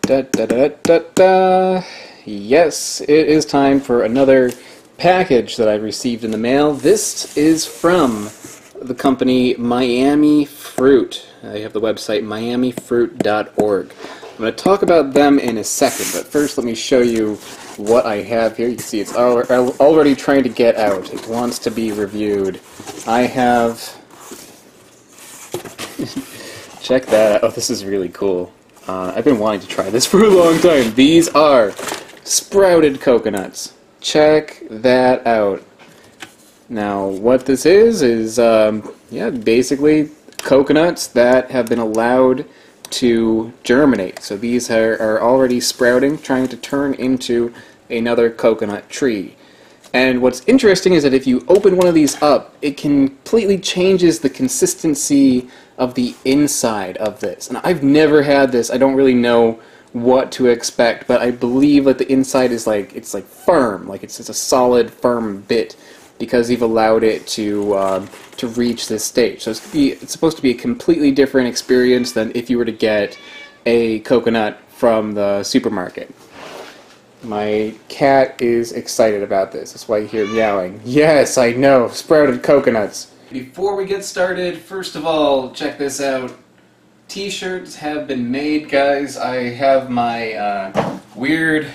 Da, da, da, da, da. Yes, it is time for another package that I received in the mail. This is from the company Miami Fruit. I have the website miamifruit.org. I'm going to talk about them in a second, but first let me show you what I have here. You can see it's already trying to get out. It wants to be reviewed. I have... Check that out. Oh, this is really cool. I've been wanting to try this for a long time. These are sprouted coconuts. Check that out. Now, what this is yeah, basically coconuts that have been allowed to germinate. So these are already sprouting, trying to turn into another coconut tree. And what's interesting is that if you open one of these up, it completely changes the consistency of the inside of this. And I've never had this. I don't really know what to expect, but I believe that the inside is it's firm, like it's a solid, firm bit, because you've allowed it to reach this stage. So it's supposed to be a completely different experience than if you were to get a coconut from the supermarket. My cat is excited about this. That's why you hear meowing. Yes, I know, sprouted coconuts. Before we get started, first of all, check this out. T-shirts have been made, guys. I have my weird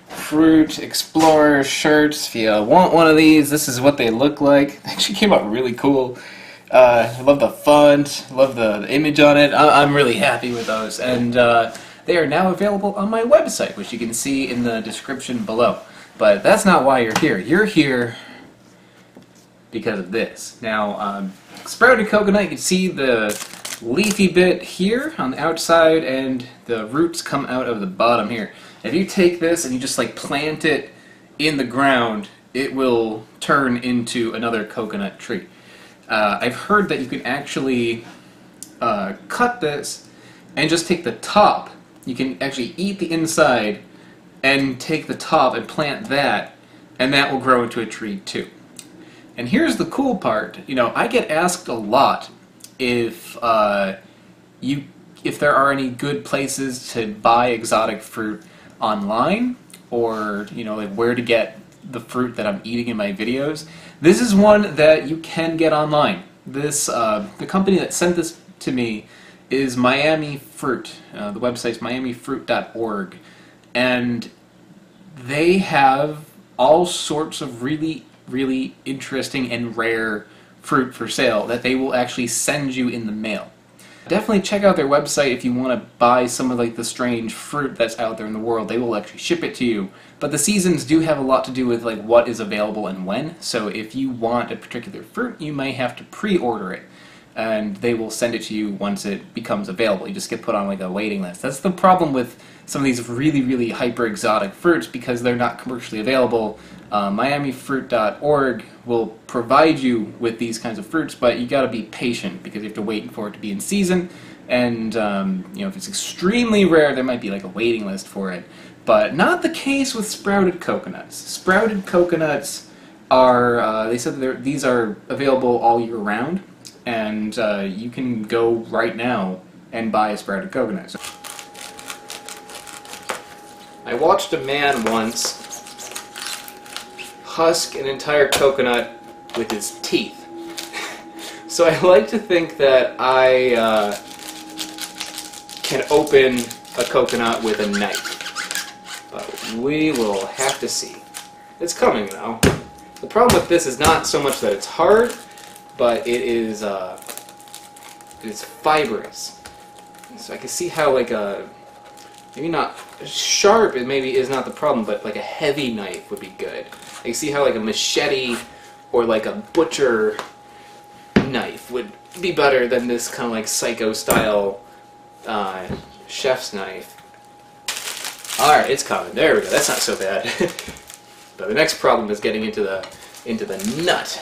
fruit explorer shirts. If you want one of these, this is what they look like. They actually came out really cool. I love the font, love the image on it. I'm really happy with those. And they are now available on my website, which you can see in the description below. But that's not why you're here. You're here because of this. Now, sprouted coconut, you can see the leafy bit here on the outside, and the roots come out of the bottom here. If you take this and you just plant it in the ground, it will turn into another coconut tree. I've heard that you can actually cut this and just take the top. You can actually eat the inside and take the top and plant that, and that will grow into a tree too. And here's the cool part. You know, I get asked a lot if there are any good places to buy exotic fruit online, or where to get the fruit that I'm eating in my videos. This is one that you can get online. This the company that sent this to me is Miami Fruit. The website's miamifruit.org, and they have all sorts of really interesting and rare fruit for sale that they will actually send you in the mail. Definitely check out their website if you want to buy some of the strange fruit that's out there in the world. They will actually ship it to you. But the seasons do have a lot to do with what is available and when. So if you want a particular fruit, you may have to pre-order it, and they will send it to you once it becomes available. You just get put on a waiting list. That's the problem with some of these really hyper exotic fruits, because they're not commercially available. miamifruit.org will provide you with these kinds of fruits, but you got to be patient because you have to wait for it to be in season. And if it's extremely rare, there might be a waiting list for it. But not the case with sprouted coconuts. Sprouted coconuts are, they said that these are available all year round, and you can go right now and buy a sprouted coconut. So, I watched a man once husk an entire coconut with his teeth. So I like to think that I can open a coconut with a knife. But we will have to see. It's coming though. The problem with this is not so much that it's hard, but it is fibrous. So I can see how maybe not sharp, it maybe is not the problem, but a heavy knife would be good. I can see how a machete or a butcher knife would be better than this kind of psycho style chef's knife. Alright, it's coming. There we go. That's not so bad. But the next problem is getting into the nut.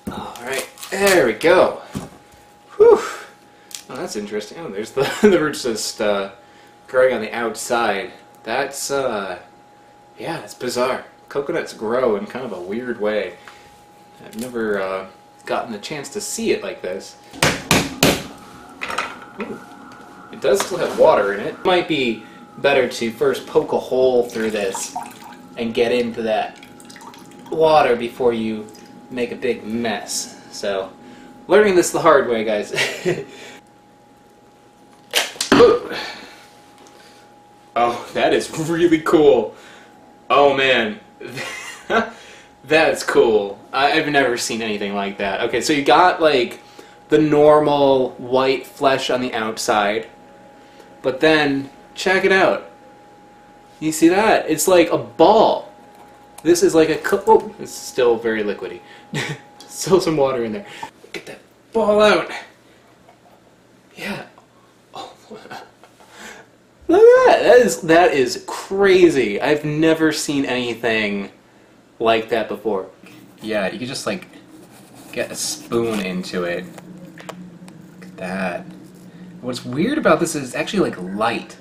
Alright, there we go. Whew. Oh, that's interesting. Oh, there's the roots just growing on the outside. That's yeah, it's bizarre. Coconuts grow in kind of a weird way. I've never gotten the chance to see it like this. Ooh. It does still have water in it. Might be better to first poke a hole through this and get into that water before you make a big mess. So, learning this the hard way, guys. Oh, that is really cool. Oh man, that's cool. I've never seen anything like that. Okay, so you got like the normal white flesh on the outside, but then check it out. You see that? It's like a ball. This is like a oh, it's still very liquidy. Still some water in there. Get that ball out. Yeah. Oh. Look at that. That is crazy. I've never seen anything like that before. Yeah, you can just like get a spoon into it. Look at that. What's weird about this is it's actually like light.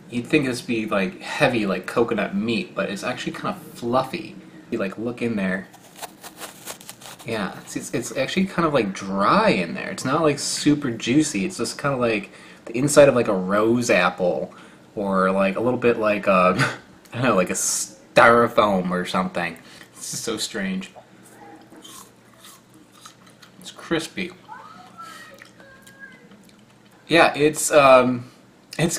You'd think this would be like heavy like coconut meat, but it's actually kind of fluffy. You like look in there. Yeah, it's actually kind of like dry in there. It's not like super juicy. It's just kind of like the inside of like a rose apple, or like a little bit like a, I don't know, like a styrofoam or something. This is so strange. It's crispy. Yeah, it's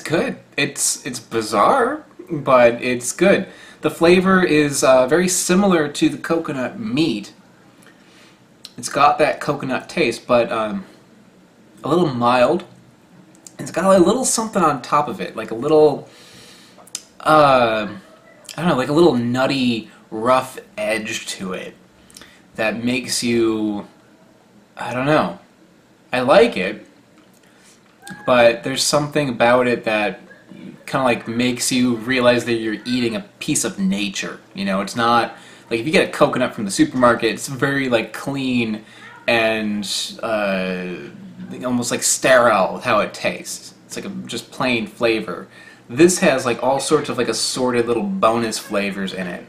good. It's bizarre, but it's good. The flavor is very similar to the coconut meat. It's got that coconut taste, but a little mild. It's got a little something on top of it, like a little, I don't know, like a little nutty, rough edge to it that makes you, I don't know. I like it, but there's something about it that kind of like makes you realize that you're eating a piece of nature. You know, it's not like if you get a coconut from the supermarket, it's very like clean and almost like sterile how it tastes. It's like a just plain flavor. This has like all sorts of like assorted little bonus flavors in it.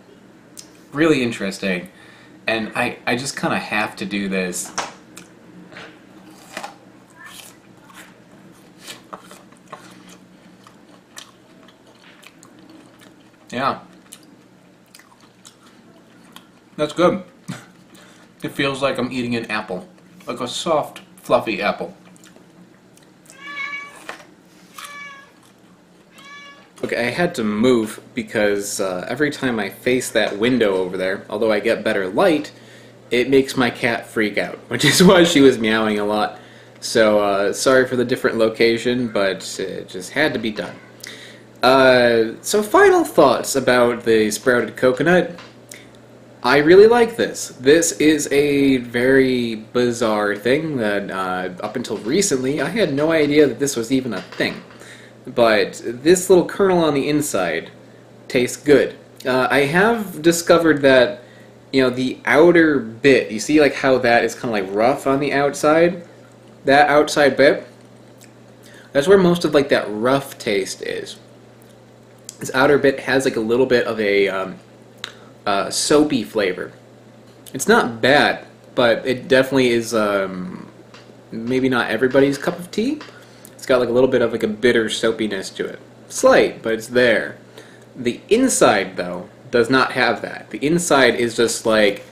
Really interesting. And I just kind of have to do this. Yeah. That's good. It feels like I'm eating an apple. Like a soft, fluffy apple. Okay, I had to move because every time I face that window over there, although I get better light, it makes my cat freak out, which is why she was meowing a lot. So, sorry for the different location, but it just had to be done. So final thoughts about the sprouted coconut. I really like this. This is a very bizarre thing that up until recently I had no idea that this was even a thing. But this little kernel on the inside tastes good. I have discovered that, you know, the outer bit, you see like how that is kind of like rough on the outside? That outside bit, that's where most of like that rough taste is. This outer bit has like a little bit of a soapy flavor. It's not bad, but it definitely is maybe not everybody's cup of tea. It's got like a little bit of like a bitter soapiness to it. Slight, but it's there. The inside, though, does not have that. The inside is just like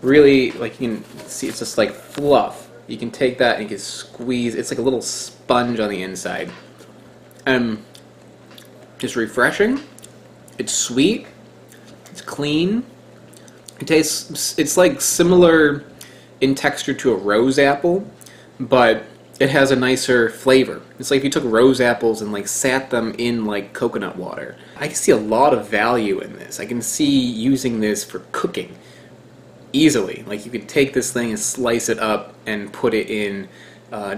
really, like you can see, it's just like fluff. You can take that and you can squeeze. It's like a little sponge on the inside. It's refreshing. It's sweet. It's clean. It tastes, it's like similar in texture to a rose apple, but it has a nicer flavor. It's like if you took rose apples and like sat them in like coconut water. I can see a lot of value in this. I can see using this for cooking easily. Like you could take this thing and slice it up and put it in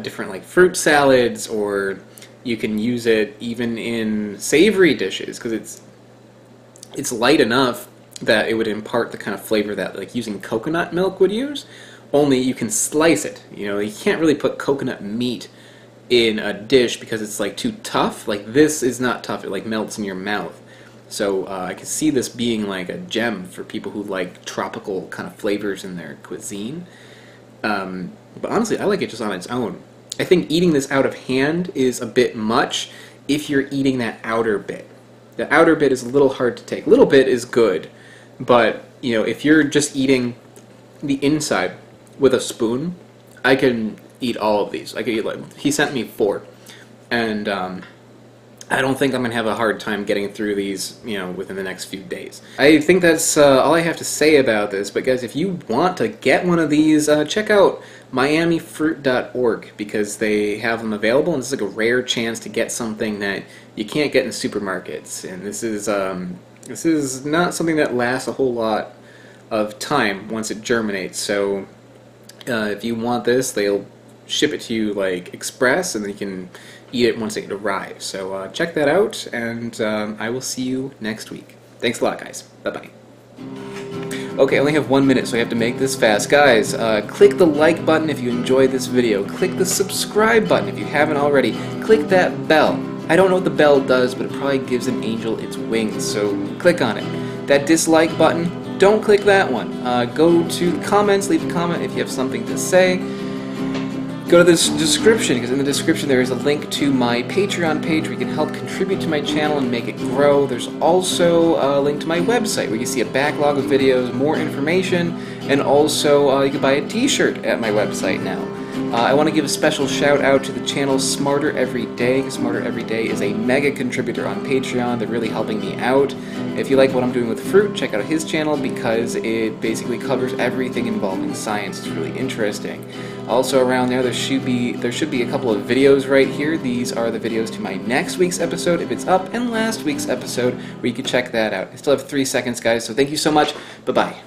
different like fruit salads, or you can use it even in savory dishes because it's light enough that it would impart the kind of flavor that like using coconut milk would use. Only you can slice it. You know, you can't really put coconut meat in a dish because it's like too tough. Like this is not tough. It like melts in your mouth. So I can see this being like a gem for people who like tropical kind of flavors in their cuisine. But honestly, I like it just on its own. I think eating this out of hand is a bit much if you're eating that outer bit. The outer bit is a little hard to take. A little bit is good, but you know, if you're just eating the inside with a spoon, I can eat all of these. I could eat, like, he sent me 4, and I don't think I'm going to have a hard time getting through these, you know, within the next few days. I think that's all I have to say about this, but guys, if you want to get one of these, check out miamifruit.org, because they have them available, and this is like a rare chance to get something that you can't get in supermarkets. And this is not something that lasts a whole lot of time once it germinates, so if you want this, they'll ship it to you like express, and then you can eat it once it arrives. So check that out, and I will see you next week. Thanks a lot, guys. Bye-bye. Okay, I only have 1 minute, so I have to make this fast. Guys, click the like button if you enjoyed this video. Click the subscribe button if you haven't already. Click that bell. I don't know what the bell does, but it probably gives an angel its wings, so click on it. That dislike button, don't click that one. Go to the comments, leave a comment if you have something to say. Go to the description, because in the description there is a link to my Patreon page where you can help contribute to my channel and make it grow. There's also a link to my website where you can see a backlog of videos, more information, and also you can buy a t-shirt at my website now. I want to give a special shout out to the channel Smarter Every Day, because Smarter Every Day is a mega contributor on Patreon. They're really helping me out. If you like what I'm doing with fruit, check out his channel, because it basically covers everything involving science. It's really interesting. Also around there should be a couple of videos right here. These are the videos to my next week's episode, if it's up, and last week's episode, where you can check that out. I still have 3 seconds, guys, so thank you so much. Bye-bye.